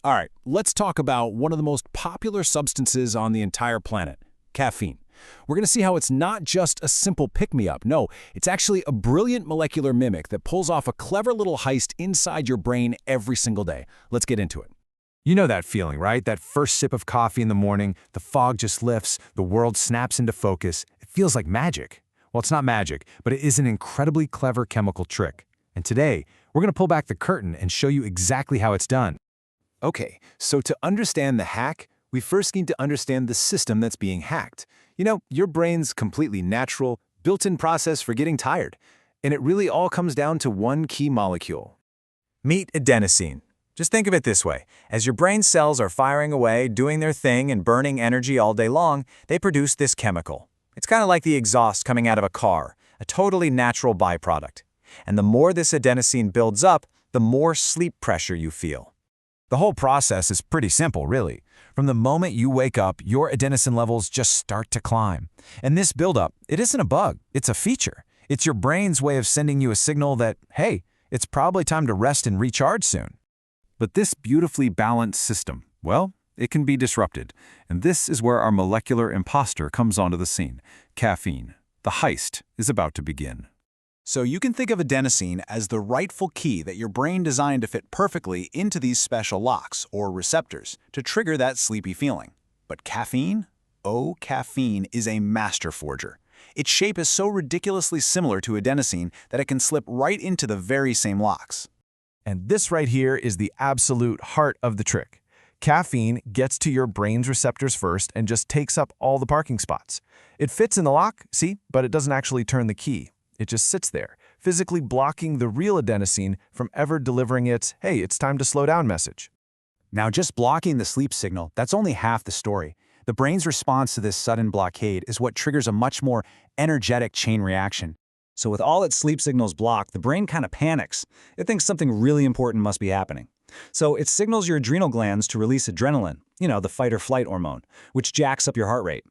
All right, let's talk about one of the most popular substances on the entire planet, caffeine. We're going to see how it's not just a simple pick-me-up. No, it's actually a brilliant molecular mimic that pulls off a clever little heist inside your brain every single day. Let's get into it. You know that feeling, right? That first sip of coffee in the morning, the fog just lifts, the world snaps into focus. It feels like magic. Well, it's not magic, but it is an incredibly clever chemical trick. And today, we're going to pull back the curtain and show you exactly how it's done. Okay, so to understand the hack, we first need to understand the system that's being hacked. You know, your brain's completely natural, built-in process for getting tired. And it really all comes down to one key molecule. Meet adenosine. Just think of it this way. As your brain cells are firing away, doing their thing and burning energy all day long, they produce this chemical. It's kind of like the exhaust coming out of a car, a totally natural byproduct. And the more this adenosine builds up, the more sleep pressure you feel. The whole process is pretty simple, really. From the moment you wake up, your adenosine levels just start to climb. And this buildup, it isn't a bug, it's a feature. It's your brain's way of sending you a signal that, hey, it's probably time to rest and recharge soon. But this beautifully balanced system, well, it can be disrupted. And this is where our molecular imposter comes onto the scene, caffeine. The heist is about to begin. So you can think of adenosine as the rightful key that your brain designed to fit perfectly into these special locks, or receptors, to trigger that sleepy feeling. But caffeine? Oh, caffeine is a master forger. Its shape is so ridiculously similar to adenosine that it can slip right into the very same locks. And this right here is the absolute heart of the trick. Caffeine gets to your brain's receptors first and just takes up all the parking spots. It fits in the lock, see, but it doesn't actually turn the key. It just sits there, physically blocking the real adenosine from ever delivering its, hey, it's time to slow down message. Now, just blocking the sleep signal, that's only half the story. The brain's response to this sudden blockade is what triggers a much more energetic chain reaction. So with all its sleep signals blocked, the brain kind of panics. It thinks something really important must be happening. So it signals your adrenal glands to release adrenaline, the fight or flight hormone, which jacks up your heart rate.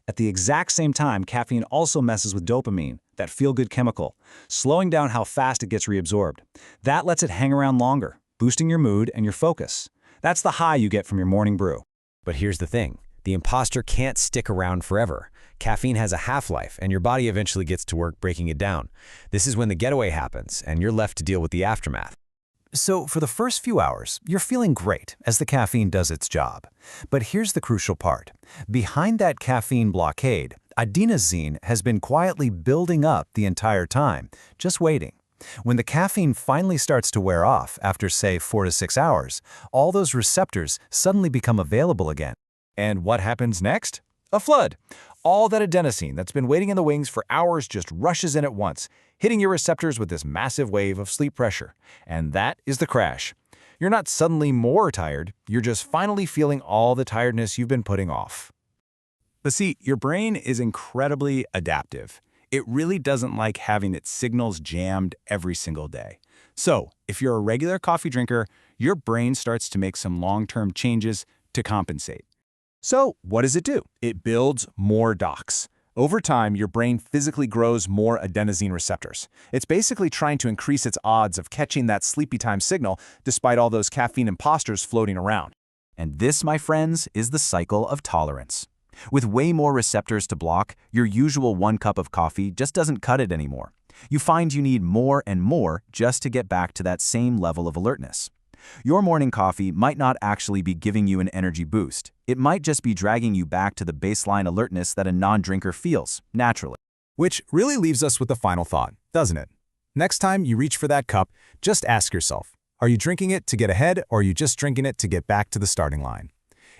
At the exact same time, caffeine also messes with dopamine, that feel-good chemical, slowing down how fast it gets reabsorbed. That lets it hang around longer, boosting your mood and your focus. That's the high you get from your morning brew. But here's the thing. The imposter can't stick around forever. Caffeine has a half-life, and your body eventually gets to work breaking it down. This is when the getaway happens, and you're left to deal with the aftermath. So for the first few hours, you're feeling great as the caffeine does its job. But here's the crucial part. Behind that caffeine blockade, adenosine has been quietly building up the entire time, just waiting. When the caffeine finally starts to wear off after, say, 4 to 6 hours, all those receptors suddenly become available again. And what happens next? A flood. All that adenosine that's been waiting in the wings for hours just rushes in at once, hitting your receptors with this massive wave of sleep pressure. And that is the crash. You're not suddenly more tired, you're just finally feeling all the tiredness you've been putting off. But see, your brain is incredibly adaptive. It really doesn't like having its signals jammed every single day. So, if you're a regular coffee drinker, your brain starts to make some long-term changes to compensate. So, what does it do? It builds more docks. Over time, your brain physically grows more adenosine receptors. It's basically trying to increase its odds of catching that sleepy time signal despite all those caffeine imposters floating around. And this, my friends, is the cycle of tolerance. With way more receptors to block, your usual 1 cup of coffee just doesn't cut it anymore. You find you need more and more just to get back to that same level of alertness. Your morning coffee might not actually be giving you an energy boost. It might just be dragging you back to the baseline alertness that a non-drinker feels, naturally. Which really leaves us with the final thought, doesn't it? Next time you reach for that cup, just ask yourself, are you drinking it to get ahead or are you just drinking it to get back to the starting line?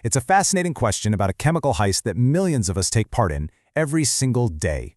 It's a fascinating question about a chemical heist that millions of us take part in every single day.